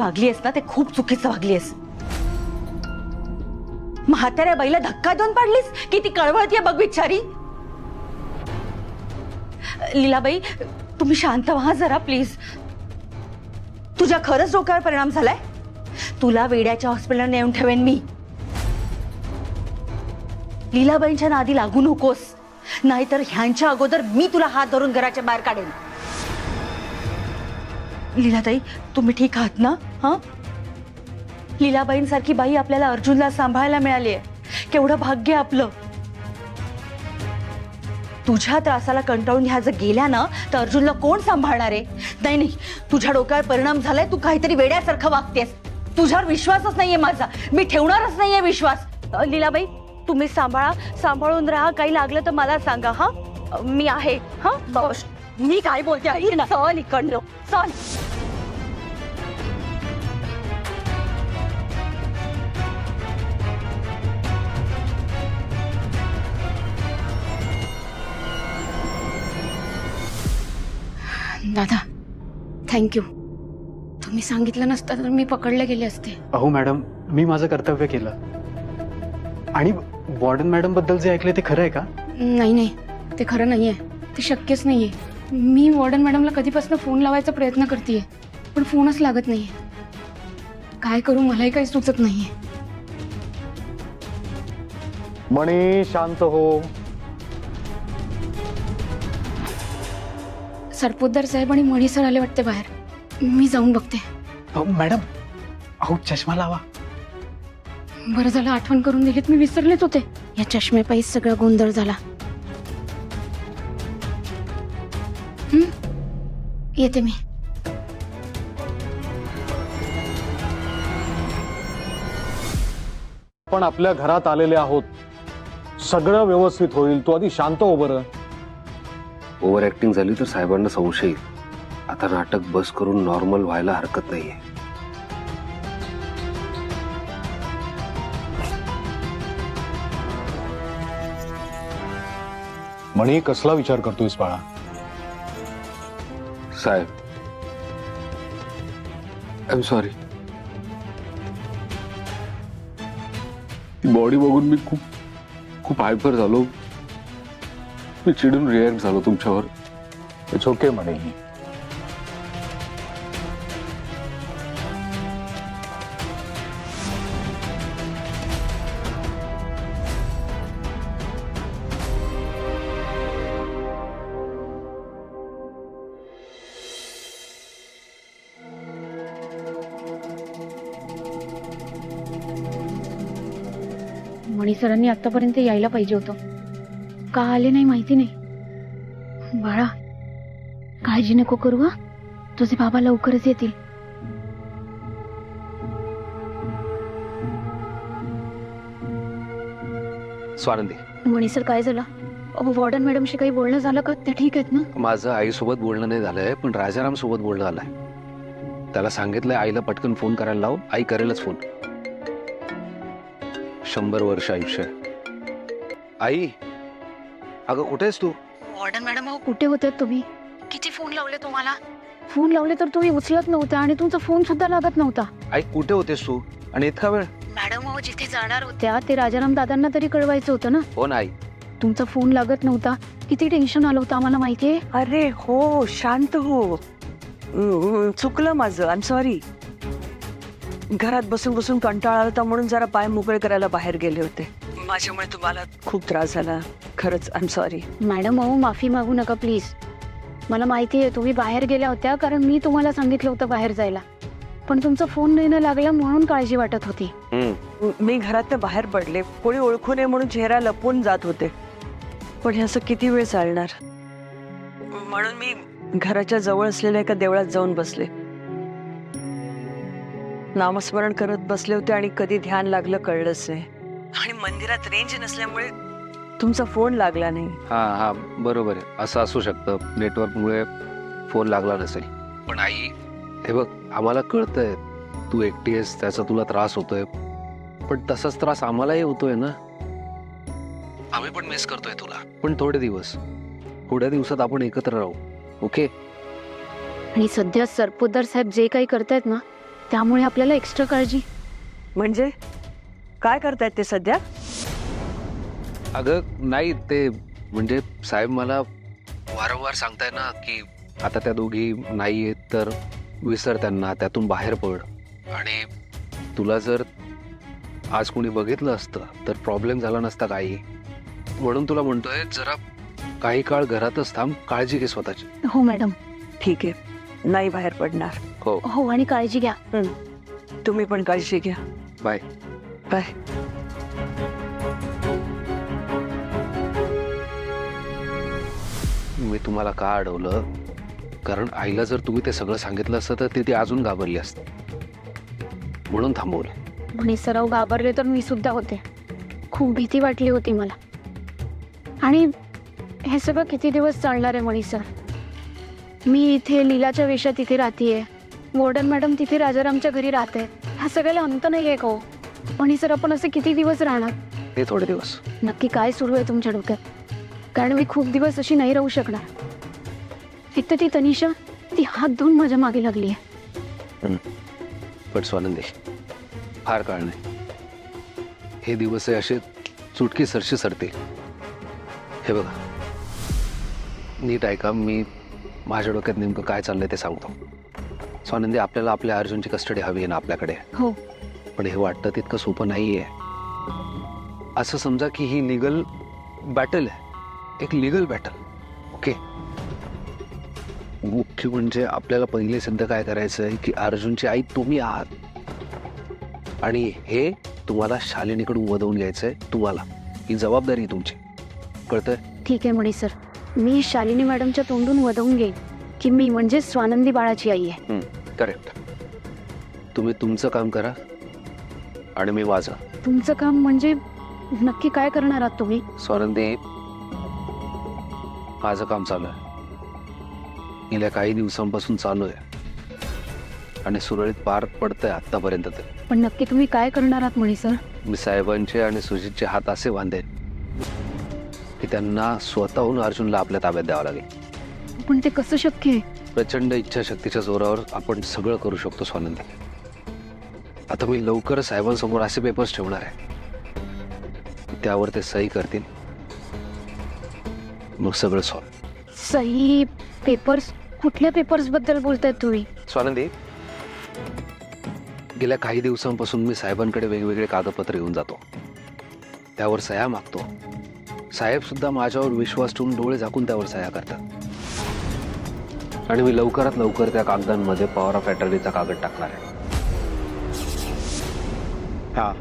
वागलीयस ना ते खूप चुकीचं वागलीयस. म्हाताऱ्या बाईला धक्का देऊन पाडलीस. किती कळवळतीये बघ बिचारी. लीलाबाई तुम्ही शांत व्हा जरा प्लीज. तुझ्या खरंच डोक्यावर परिणाम झालाय. तुला वेड्याच्या हॉस्पिटलला नेऊन ठेवेन मी. लीलाबाईंच्या नादी लागू नकोस, नाहीतर ह्यांच्या अगोदर मी तुला हात धरून घराच्या बाहेर काढेन. लीलाताई तुम्ही ठीक आहात ना? हा, लीलाबाईंसारखी बाई आपल्याला अर्जुनला सांभाळायला मिळाली आहे. केवढं भाग्य आपलं. तुझ्या त्रासाला कंटाळून ह्या जर गेल्या ना तर अर्जुनला कोण सांभाळणार आहे? नाही नाही, तुझ्या डोक्यावर परिणाम झालाय. तू काहीतरी वेड्यासारखं वागतेस. तुझ्यावर विश्वासच नाहीये माझा. मी ठेवणारच नाहीये विश्वास. लीलाबाई तुम्ही सांभाळून राहा. काही लागलं तर मला सांगा. हा मी आहे. हा बस. मी काय बोलते आई ना. चल इकडनं चल. दादा थँक्यू. तुम्ही सांगितलं नसतं तर मी पकडले गेले असते. अहो मॅडम, मी माझं कर्तव्य केलं. आणि वॉर्डन मॅडम बद्दल जे ऐकले ते खरं आहे का? नाही नाही, ते खरं नाहीये. ते शक्यच नाहीये. मी वॉर्डन मॅडमला कधीपासून फोन लावायचा प्रयत्न करतेय, पण फोनच लागत नाहीये. काय करू मलाही काही सुचत नाहीये. मणी शांत हो. सरपोतदार साहेब आणि मणी सर आले वाटते बाहेर. मी जाऊन बघते. अहो मॅडम, अहो चष्मा लावा. बरं झालं आठवण करून दिलीत. मी विसरलेच होते. या चष्म्यापायी सगळा गोंधळ झाला. येते मी. पण आपल्या घरात आलेले आहोत. सगळं व्यवस्थित होईल. तू आधी शांत हो बरं. ओव्हर ऍक्टिंग झाली तर साहेबांना संशय येईल. आता नाटक बस करून नॉर्मल व्हायला हरकत नाहीये. मणी कसला विचार करतोयस बाळा? साहेब आय एम सॉरी. बॉडी बघून मी खूप हायपर झालो. मी चिडून रिॲक्ट झालो तुमच्यावर. इट्स ओके मणी. मणी सरांनी आतापर्यंत यायला पाहिजे होतं. का आले नाही माहिती नाही. बाळा काळजी नको करू. हा, तुझे बाबा लवकरच येतील. स्वानंदी, मणी सर काय झालं? वॉर्डन मॅडमशी काही बोलणं झालं का? त्या ठीक आहेत ना? माझं आईसोबत बोलणं नाही झालंय, पण राजाराम सोबत बोलणं झालंय. त्याला सांगितलंय आईला पटकन फोन करायला लाव. आई करेलच फोन. 100 वर्ष आयुष्य. आई अगं कुठे आहेस तू? वॉर्डन मॅडम अहो कुठे होते तुम्ही? किती फोन लावले तुम्हाला? फोन लावले तर तुम्ही उचलत नव्हता आणि तुमचा फोन सुद्धा लागत नव्हता. आई कुठे होतेस तू आणि इतका वेळ? मॅडम अहो जिथे जाणार होत्या ते राजाराम दादांना तरी कळवायचं होतं ना. हो ना आई. तुमचा फोन लागत नव्हता. किती टेन्शन आलं होतं आम्हाला माहितीये. अरे हो, शांत हो. चुकलं माझं. I am sorry. घरात बसून बसून कंटाळा आला होता म्हणून जरा पाय मोकळे करायला बाहेर गेले होते. माझ्यामुळे तुम्हाला खूप त्रास झाला. खरंच आय एम सॉरी. मॅडम अहो माफी मागू नका प्लीज. मला माहिती आहे तुम्ही बाहेर गेल्या होत्या कारण मी तुम्हाला सांगितलं होतं बाहेर जायला, पण तुमचा फोन नाही ना लागला म्हणून काळजी वाटत होती. मी घरात बाहेर पडले. कोणी ओळखू नये म्हणून चेहरा लपवून जात होते, पण हे असं किती वेळ चालणार म्हणून मी घराच्या जवळ असलेल्या एका देवळात जाऊन बसले. नामस्मरण करत बसले होते आणि कधी ध्यान लागलं कळलंच नाही. आणि मंदिरात रेंज नसल्यामुळे तुमचा फोन लागला नाही. हा बरोबर आहे. असं असू शकतं, नेटवर्कमुळे फोन लागला नसेल. पण आई हे बघ, आम्हाला कळतंय तू एकटी आहेस, त्याचा तुला त्रास होतोय, पण तसाच त्रास आम्हालाही होतोय ना. आम्ही पण मिस करतोय तुला. पण थोडे दिवस, थोड्या दिवसात आपण एकत्र राहू. ओके? आणि सध्या सरपोतदार साहेब जे काही करतायत ना त्यामुळे आपल्याला एक्स्ट्रा काळजी. म्हणजे काय करतायत ते सध्या? अगं नाही, ते म्हणजे साहेब मला वारंवार सांगताय ना की आता त्या दोघी नाही आहेत तर विसर त्यांना, त्यातून बाहेर पड. आणि तुला जर आज कोणी बघितलं असतं तर प्रॉब्लेम झाला नसता काही. म्हणून तुला म्हणतोय जरा काही काळ घरातच थांब, काळजी घे स्वतःची. हो मॅडम. ठीक आहे, नाही बाहेर पडणार. हो, हो, आणि काळजी घ्या. तुम्ही पण काळजी घ्या. बाय. बाय. मी तुम्हाला का अडवलं, कारण आईला जर तुम्ही ते सगळं सांगितलं असतं तर ती अजून घाबरली असते, म्हणून थांबवलं. म्हणे सराव घाबरले तर मी सुद्धा होते. खूप भीती वाटली होती मला. आणि हे सगळं किती दिवस चालणार आहे मणी सर? मी इथे लीलाच्या वेशात इथे राहतीये, वॉर्डन मॅडम तिथे राजारामच्या घरी राहते. ह्या सगळ्याला अंत नाही आहे का हो? मणी सर, आपण असे किती दिवस राहणार? हे थोडे दिवस. नक्की काय सुरू आहे तुमच्या डोक्यात? कारण मी खूप दिवस अशी नाही राहू शकणार. एक तर ती तनिषा, ती हात धुवून माझ्या मागे लागली आहे. पण स्वानंदी, फार काळ नाही. हे दिवस आहे असे चुटकी सरशी सरतील. हे बघा, नीट ऐका, मी माझ्या डोक्यात नेमकं काय चाललंय ते सांगतो. स्वानंदी, आपल्याला आपल्या अर्जुनची कस्टडी हवी आहे ना आपल्याकडे. हो. पण हे वाटतं तितकं सोपं नाहीये. असं समजा की ही लिगल बॅटल आहे, एक लिगल बॅटल. ओके, मुख्य म्हणजे आपल्याला पहिले सिद्ध काय करायचं आहे की अर्जुनची आई तुम्ही आहात, आणि हे तुम्हाला शालिनीकडून वधवून घ्यायचंय. तुम्हाला ही जबाबदारी आहे तुमची, कळतंय? ठीक आहे मणी सर, मी शालिनी मॅडमच्या तोंडून वधवून घेईन की मी म्हणजे स्वानंदी बाळाची आई आहे. करेक्ट. तुम्ही तुमचं काम करा आणि मी माझं. तुमचं काम म्हणजे नक्की काय करणार आहात तुम्ही? स्वानंदी, माझं काम चालू आहे, गेल्या काही दिवसांपासून चालू आहे आणि सुरळीत पार पडतंय आतापर्यंत. तरी पण नक्की तुम्ही काय करणार आहात मणी सर? मी साहेबांचे आणि सुजितचे हात असे बांधेन की त्यांना स्वतःहून अर्जुनला आपल्या ताब्यात द्यावं लागेल. पण ते कसं शक्य आहे? प्रचंड इच्छाशक्तीच्या जोरावर आपण सगळं करू शकतो स्वानंदी. आता मी लवकरच साहेबांसमोर असे पेपर्स ठेवणार आहे, त्यावर ते सही करतील, मग सगळं सॉल्व. सही पेपर्स? कुठल्या पेपर्स बद्दल बोलतायत तुम्ही? स्वानंदी, गेल्या काही दिवसांपासून मी साहेबांकडे वेगवेगळे कागदपत्र घेऊन जातो, त्यावर सह्या मागतो. साहेब सुद्धा माझ्यावर विश्वास ठेवून डोळे झाकून त्यावर सह्या करतात. आणि मी लवकरात लवकर त्या कागदांमध्ये पॉवर ऑफ अटर्नीचा कागद टाकणार आहे. हा